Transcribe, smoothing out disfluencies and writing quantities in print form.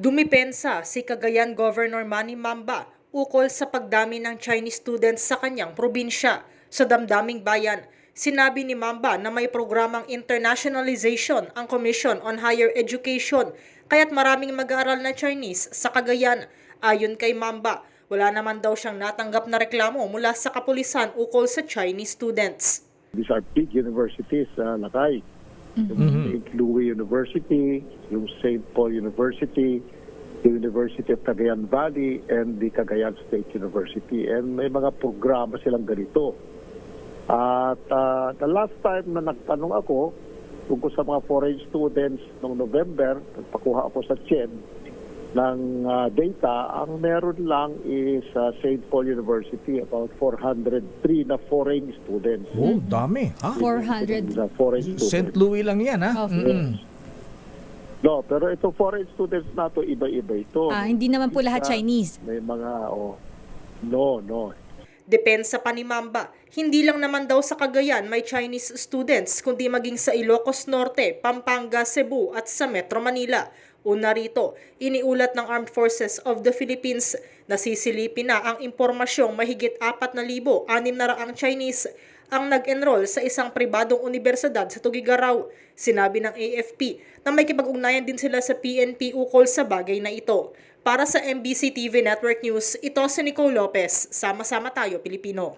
Dumipensa si Cagayan Governor Manny Mamba ukol sa pagdami ng Chinese students sa kanyang probinsya. Sa damdaming bayan, sinabi ni Mamba na may programang internationalization ang Commission on Higher Education kaya't maraming mag-aaral na Chinese sa Cagayan. Ayon kay Mamba, wala naman daw siyang natanggap na reklamo mula sa kapulisan ukol sa Chinese students. These are big universities, Lakay. Yung St. Louis University, yung St. Paul University, the University of Cagayan Valley, and the Cagayan State University. And may mga programa silang ganito. At the last time na nagtanong ako tungkol sa mga foreign students noong November, nagpakuha ako sa CHED ng data, ang meron lang is St. Paul University, about 403 na foreign students. Oh, dami. Ha? 400. Na foreign students. St. Louis lang yan, ha? Okay. No, pero ito foreign students na to iba-iba ito. Hindi naman po lahat Chinese. May mga, no. Depensa pa ni Mamba, hindi lang naman daw sa Cagayan may Chinese students kundi maging sa Ilocos Norte, Pampanga, Cebu at sa Metro Manila. Una rito, iniulat ng Armed Forces of the Philippines na sisilipin na ang impormasyong mahigit 4,600 Chinese ang nag-enroll sa isang pribadong unibersidad sa Tugigaraw. Sinabi ng AFP na may kipag-ugnayan din sila sa PNP ukol sa bagay na ito. Para sa MBC TV Network News, ito si Nicole Lopez. Sama-sama tayo, Pilipino.